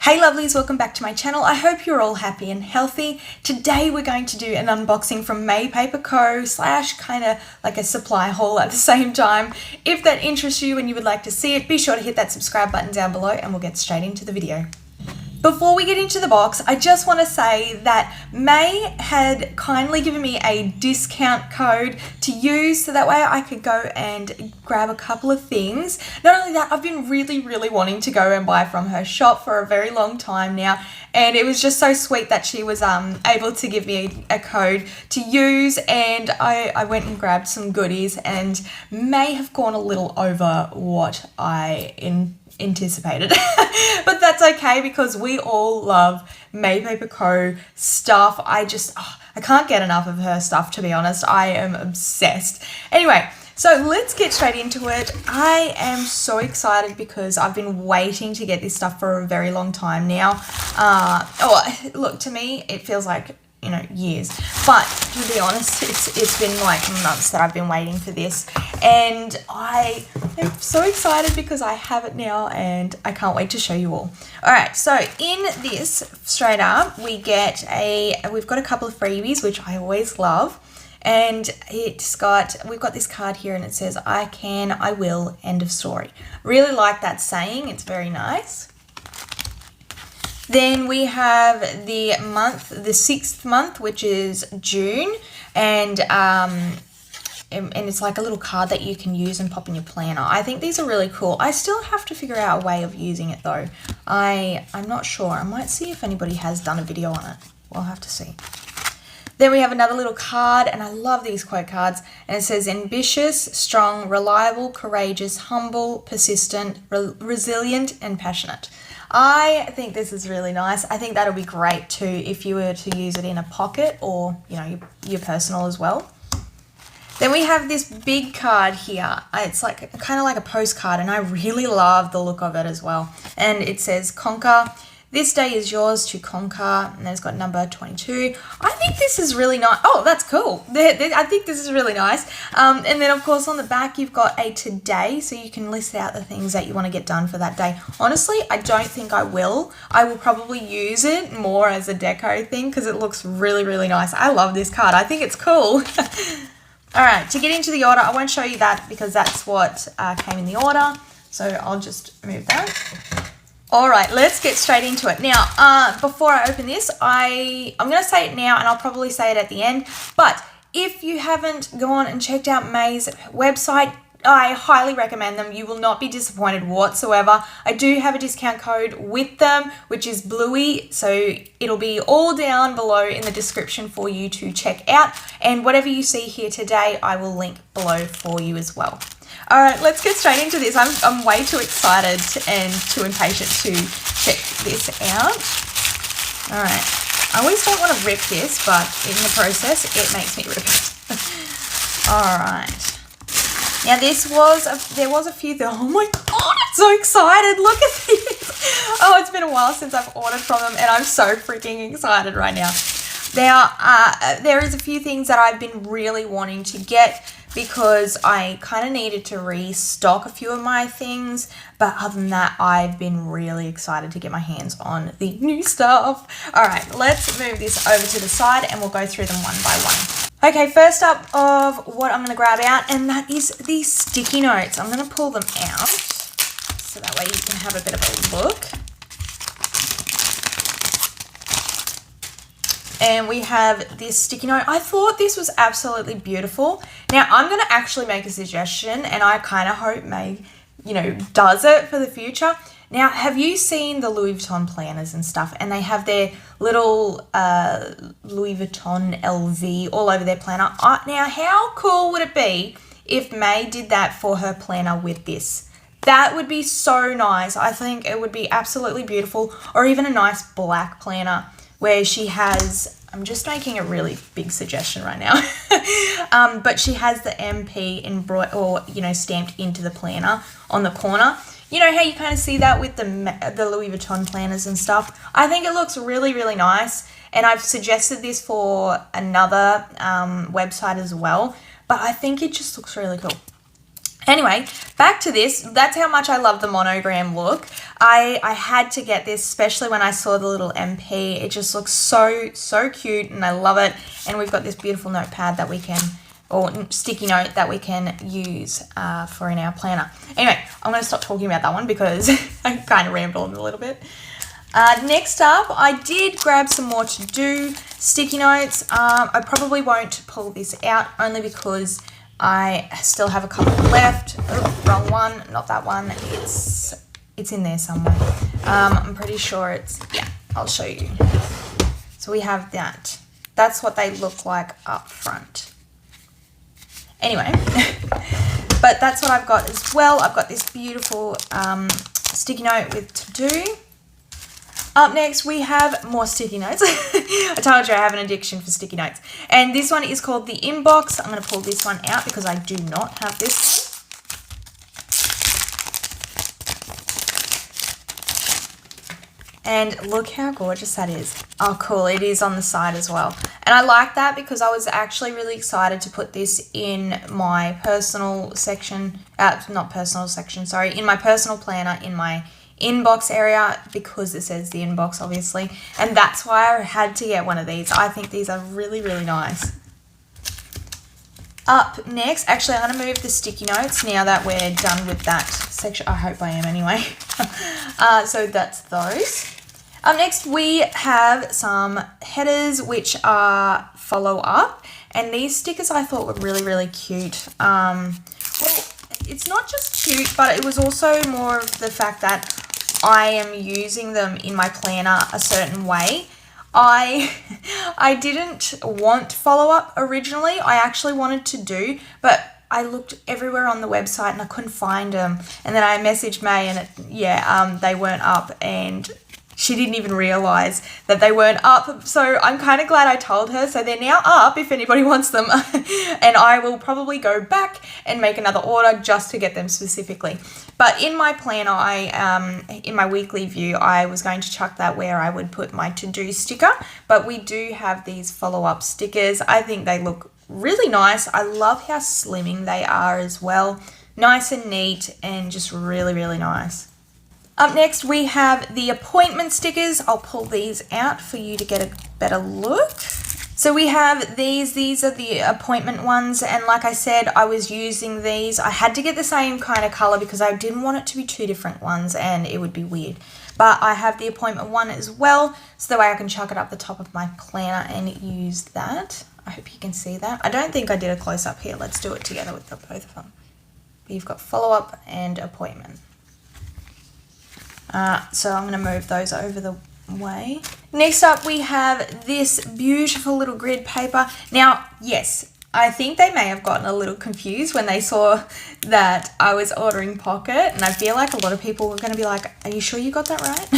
Hey lovelies, welcome back to my channel. I hope you're all happy and healthy. Today we're going to do an unboxing from May Paper Co. / kind of like a supply haul at the same time. If that interests you and you would like to see it, be sure to hit that subscribe button down below and we'll get straight into the video. Before we get into the box, I just want to say that May had kindly given me a discount code to use so that way I could go and grab a couple of things. Not only that, I've been really wanting to go and buy from her shop for a very long time now, and it was just so sweet that she was able to give me a code to use, and I went and grabbed some goodies and may have gone a little over what I anticipated. But that's okay because we all love May Paper Co. stuff. I can't get enough of her stuff, to be honest. I am obsessed. Anyway, so let's get straight into it. I am so excited because I've been waiting to get this stuff for a very long time now. Look, to me, it feels like, you know, years, but to be honest, it's been like months that I've been waiting for this, and I am so excited because I have it now and I can't wait to show you all. Alright, so in this, straight up, we've got a couple of freebies, which I always love, and we've got this card here and it says, I can, I will, end of story. Really like that saying, it's very nice. Then we have the sixth month, which is June, and it's like a little card that you can use and pop in your planner. I think these are really cool. I still have to figure out a way of using it though. I'm not sure. I might see if anybody has done a video on it. We'll have to see. Then we have another little card, and I love these quote cards, and it says ambitious, strong, reliable, courageous, humble, persistent, resilient, and passionate. I think this is really nice. I think that'll be great too if you were to use it in a pocket or, you know, your personal as well. Then we have this big card here. It's like kind of like a postcard, and I really love the look of it as well. And it says conquer. This day is yours to conquer, and then it's got number 22. I think this is really nice. Oh, that's cool. I think this is really nice. And then, of course, on the back, you've got a today, so you can list out the things that you want to get done for that day. Honestly, I don't think I will. I will probably use it more as a deco thing because it looks really nice. I love this card. I think it's cool. All right, to get into the order, I won't show you that because that's what came in the order. So I'll just move that. All right, let's get straight into it. Now, before I open this, I'm going to say it now and I'll probably say it at the end. But if you haven't gone and checked out May's website, I highly recommend them. You will not be disappointed whatsoever. I do have a discount code with them, which is Bluey. So it'll be all down below in the description for you to check out. And whatever you see here today, I will link below for you as well. All right, let's get straight into this. I'm way too excited and too impatient to check this out. All right, I always don't want to rip this, but in the process, it makes me rip it. All right. Now there was a few that, oh my God, I'm so excited. Look at this. Oh, it's been a while since I've ordered from them and I'm so freaking excited right now. There is a few things that I've been really wanting to get because I kind of needed to restock a few of my things. But other than that, I've been really excited to get my hands on the new stuff. All right, let's move this over to the side and we'll go through them one by one. Okay, first up of what I'm going to grab out, and that is the sticky notes. I'm going to pull them out so that way you can have a bit of a look. And we have this sticky note. I thought this was absolutely beautiful. Now, I'm going to actually make a suggestion, and I kind of hope May, you know, does it for the future. Now, have you seen the Louis Vuitton planners and stuff? And they have their little Louis Vuitton LV all over their planner. Now, how cool would it be if May did that for her planner with this? That would be so nice. I think it would be absolutely beautiful. Or even a nice black planner where she has, I'm just making a really big suggestion right now, but she has the MP embroidered or, you know, stamped into the planner on the corner. You know how you kind of see that with the Louis Vuitton planners and stuff? I think it looks really nice, and I've suggested this for another website as well, but I think it just looks really cool. Anyway, back to this. That's how much I love the Monogram look. I had to get this, especially when I saw the little MP. It just looks so cute, and I love it. And we've got this beautiful notepad that we can, or sticky note that we can use for in our planner. Anyway, I'm going to stop talking about that one because I kind of rambled a little bit. Next up, I did grab some more to do sticky notes. I probably won't pull this out only because I still have a couple left. Oh, wrong one, not that one. It's in there somewhere. I'm pretty sure it's, yeah, I'll show you. So we have that. That's what they look like up front. Anyway, but that's what I've got as well. I've got this beautiful sticky note with to do. Up next, we have more sticky notes. I told you I have an addiction for sticky notes. And this one is called the Inbox. I'm going to pull this one out because I do not have this one. And look how gorgeous that is. Oh, cool. It is on the side as well. And I like that because I was actually really excited to put this in my personal section. Not personal section, sorry. In my personal planner, in my inbox area, because it says the inbox obviously, and that's why I had to get one of these. I think these are really nice. Up next, actually I'm going to move the sticky notes now that we're done with that section. I hope I am anyway. So that's those. Up next we have some headers which are follow up, and these stickers I thought were really cute. Well, it's not just cute, but it was also more of the fact that I am using them in my planner a certain way. I didn't want follow-up originally. I actually wanted to do, but I looked everywhere on the website and I couldn't find them. And then I messaged May and they weren't up, and she didn't even realize that they weren't up. So I'm kind of glad I told her. So they're now up if anybody wants them. And I will probably go back and make another order just to get them specifically. But in my planner, in my weekly view, I was going to chuck that where I would put my to-do sticker. But we do have these follow-up stickers. I think they look really nice. I love how slimming they are as well. Nice and neat and just really nice. Up next, we have the appointment stickers. I'll pull these out for you to get a better look. So we have these are the appointment ones, and like I said, I was using these. I had to get the same kind of color because I didn't want it to be two different ones and it would be weird. But I have the appointment one as well, so that way I can chuck it up the top of my planner and use that. I hope you can see that. I don't think I did a close-up here. Let's do it together with both of them. But you've got follow-up and appointment. So I'm going to move those over the way. Next up we have this beautiful little grid paper. Now, yes, I think they may have gotten a little confused when they saw that I was ordering pocket, and I feel like a lot of people were going to be like, are you sure you got that right?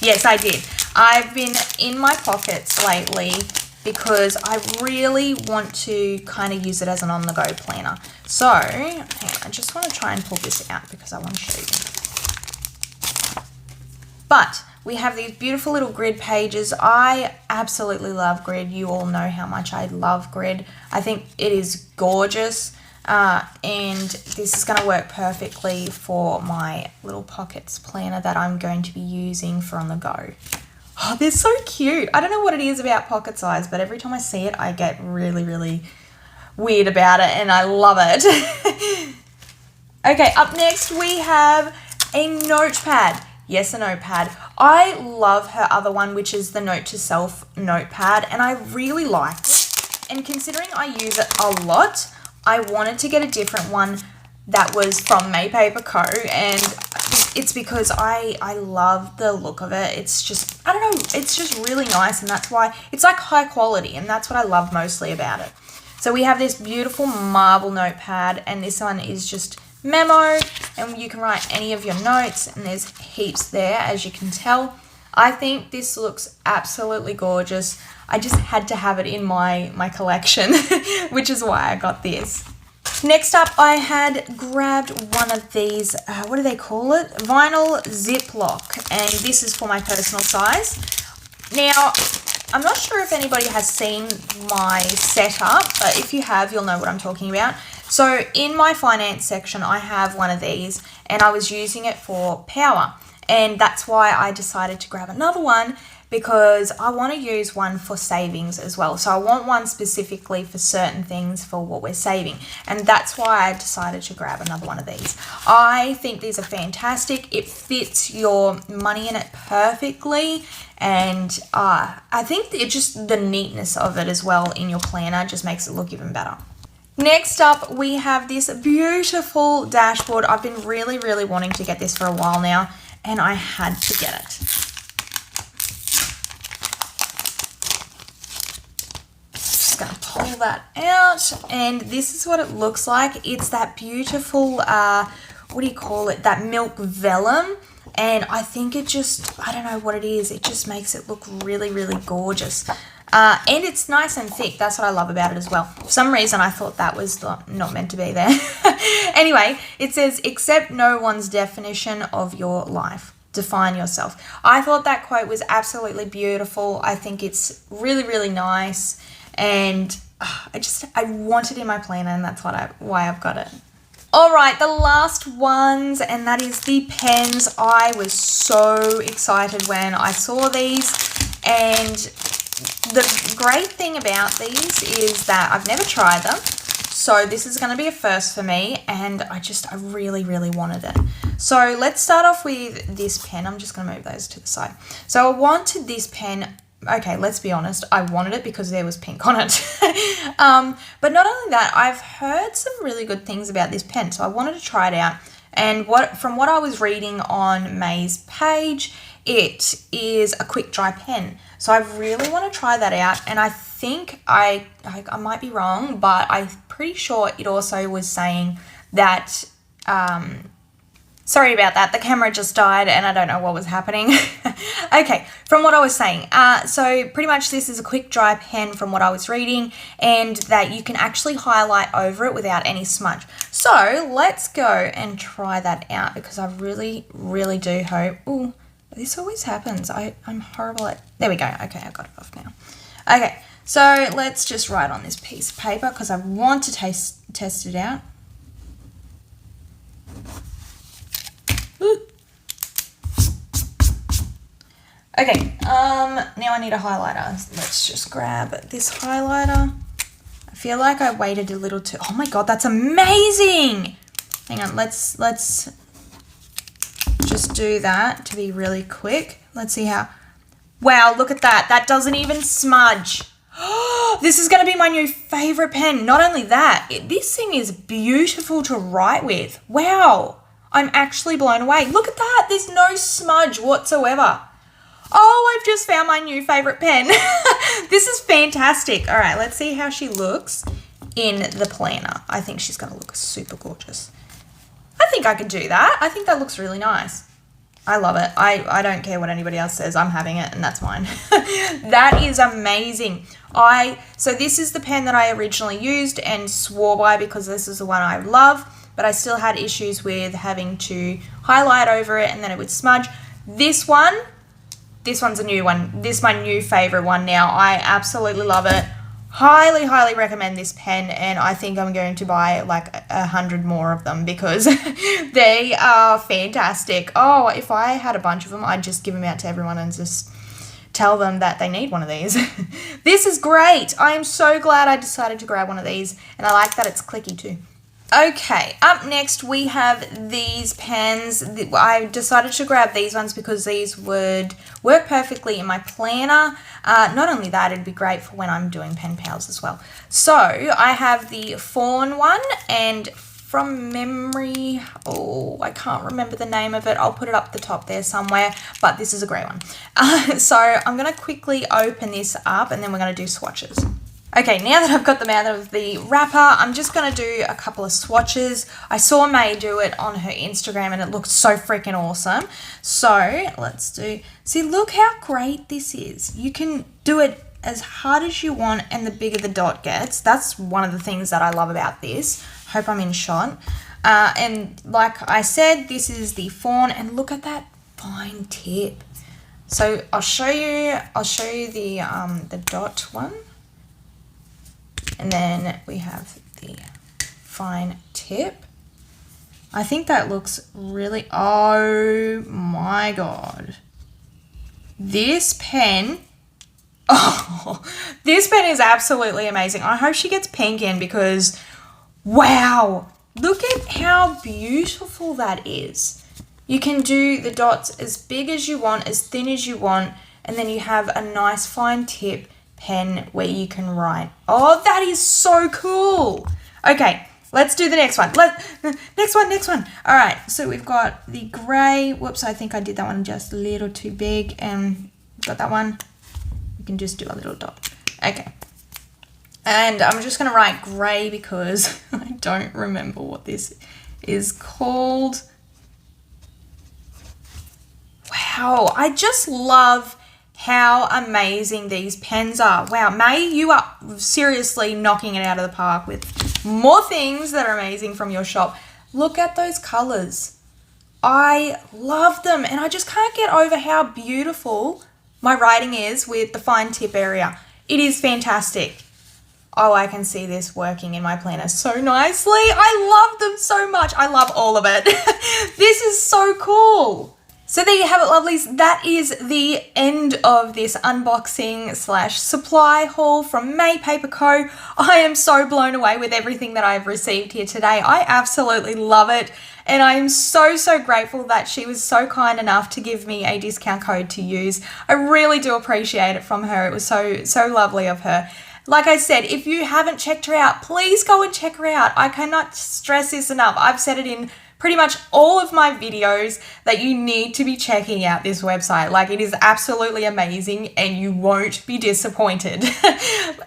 Yes, I did. I've been in my pockets lately because I really want to kind of use it as an on-the-go planner. So, hang on, I just want to try and pull this out because I want to show you. But we have these beautiful little grid pages. I absolutely love grid. You all know how much I love grid. I think it is gorgeous. And this is going to work perfectly for my little pockets planner that I'm going to be using for on the go. Oh, they're so cute. I don't know what it is about pocket size, but every time I see it, I get really weird about it, and I love it. Okay, up next we have a notepad. Yes, a notepad. I love her other one, which is the Note to Self notepad, and I really like it. And considering I use it a lot, I wanted to get a different one that was from May Paper Co. And it's because I love the look of it. It's just, I don't know, it's just really nice, and that's why it's like high quality, and that's what I love mostly about it. So we have this beautiful marble notepad, and this one is just Memo, and you can write any of your notes, and there's heaps there, as you can tell. I think this looks absolutely gorgeous. I just had to have it in my collection, which is why I got this. Next up, I had grabbed one of these, what do they call it? Vinyl Ziploc, and this is for my personal size. Now, I'm not sure if anybody has seen my setup, but if you have, you'll know what I'm talking about. So in my finance section, I have one of these and I was using it for power. And that's why I decided to grab another one, because I want to use one for savings as well. So I want one specifically for certain things for what we're saving. And that's why I decided to grab another one of these. I think these are fantastic. It fits your money in it perfectly. And I think it just, the neatness of it as well in your planner just makes it look even better. Next up, we have this beautiful dashboard. I've been really, really wanting to get this for a while now, and I had to get it. Just gonna pull that out, and this is what it looks like. It's that beautiful, what do you call it? That milk vellum. And I think it just, I don't know what it is. It just makes it look really, really gorgeous. And it's nice and thick. That's what I love about it as well. For some reason, I thought that was not meant to be there. Anyway, it says, accept no one's definition of your life. Define yourself. I thought that quote was absolutely beautiful. I think it's really, really nice. And I want it in my planner, and that's why I've got it. All right, the last ones, and that is the pens. I was so excited when I saw these, and the great thing about these is that I've never tried them, so this is going to be a first for me, and I really, really wanted it. So let's start off with this pen. I'm just going to move those to the side. So I wanted this pen. Okay, let's be honest, I wanted it because there was pink on it. But not only that, I've heard some really good things about this pen, so I wanted to try it out. And from what I was reading on May's page, it is a quick dry pen. So I really want to try that out, and I think I might be wrong, but I'm pretty sure it also was saying that, sorry about that, the camera just died and I don't know what was happening. Okay, from what I was saying, so pretty much this is a quick dry pen from what I was reading, and that you can actually highlight over it without any smudge. So let's go and try that out, because I really, really do hope, ooh, this always happens. I'm horrible at, there we go. Okay, I got it off now. Okay, so let's just write on this piece of paper because I want to test it out. Ooh. Okay, now I need a highlighter. Let's just grab this highlighter. I feel like I waited a little too, oh my God, that's amazing. Hang on, let's just do that to be really quick. Let's see how, wow, look at that. That doesn't even smudge. This is going to be my new favorite pen. Not only that, this thing is beautiful to write with. Wow, I'm actually blown away. Look at that. There's no smudge whatsoever. Oh, I've just found my new favorite pen. This is fantastic. All right, let's see how she looks in the planner. I think she's going to look super gorgeous. I think I could do that. I think that looks really nice. I love it. I don't care what anybody else says. I'm having it, and that's mine. That is amazing. So this is the pen that I originally used and swore by, because this is the one I love, but I still had issues with having to highlight over it and then it would smudge. This one's a new one. This is my new favorite one now. I absolutely love it. Highly, highly recommend this pen, and I think I'm going to buy like 100 more of them because they are fantastic. Oh, if I had a bunch of them, I'd just give them out to everyone and just tell them that they need one of these. This is great. I am so glad I decided to grab one of these, and I like that it's clicky too. Okay, up next we have these pens. I decided to grab these ones because these would work perfectly in my planner. Not only that, it'd be great for when I'm doing pen pals as well. So I have the Fawn one, and from memory, oh, I can't remember the name of it. I'll put it up the top there somewhere, but this is a great one. So I'm going to quickly open this up, and then we're going to do swatches. Okay, now that I've got them out of the wrapper, I'm just going to do a couple of swatches. I saw May do it on her Instagram and it looked so freaking awesome. So let's see, look how great this is. You can do it as hard as you want and the bigger the dot gets. That's one of the things that I love about this. Hope I'm in shot. And like I said, this is the Fawn, and look at that fine tip. So I'll show you the dot one. And then we have the fine tip. I think that looks really, oh my God. This pen, oh, this pen is absolutely amazing. I hope she gets pink in because, wow, look at how beautiful that is. You can do the dots as big as you want, as thin as you want, and then you have a nice fine tip pen where you can write. Oh, that is so cool. Okay, let's do the next one. Next one. All right, so we've got the gray. Whoops, I think I did that one just a little too big. Got that one. You can just do a little dot. Okay. And I'm just going to write gray because I don't remember what this is called. Wow, I just love how amazing these pens are. Wow, May, you are seriously knocking it out of the park with more things that are amazing from your shop. Look at those colors. I love them, and I just can't get over how beautiful my writing is with the fine tip area. It is fantastic. Oh, I can see this working in my planner so nicely. I love them so much. I love all of it. This is so cool. So there you have it, lovelies. That is the end of this unboxing / supply haul from May Paper Co. I am so blown away with everything that I've received here today. I absolutely love it. And I am so, so grateful that she was so kind enough to give me a discount code to use. I really do appreciate it from her. It was so, so lovely of her. Like I said, if you haven't checked her out, please go and check her out. I cannot stress this enough. I've said it in pretty much all of my videos that you need to be checking out this website. Like, it is absolutely amazing and you won't be disappointed.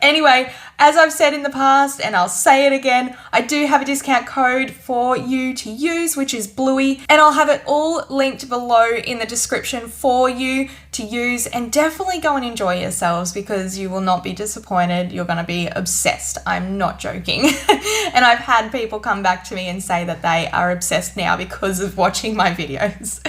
Anyway, as I've said in the past, and I'll say it again, I do have a discount code for you to use, which is Bluey, and I'll have it all linked below in the description for you to use, and definitely go and enjoy yourselves because you will not be disappointed. You're going to be obsessed. I'm not joking. And I've had people come back to me and say that they are obsessed now because of watching my videos.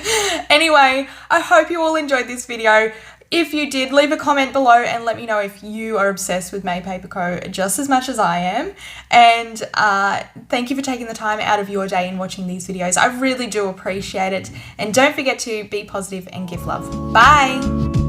Anyway, I hope you all enjoyed this video. If you did, leave a comment below and let me know if you are obsessed with May Paper Co. just as much as I am. And thank you for taking the time out of your day and watching these videos. I really do appreciate it. And don't forget to be positive and give love. Bye!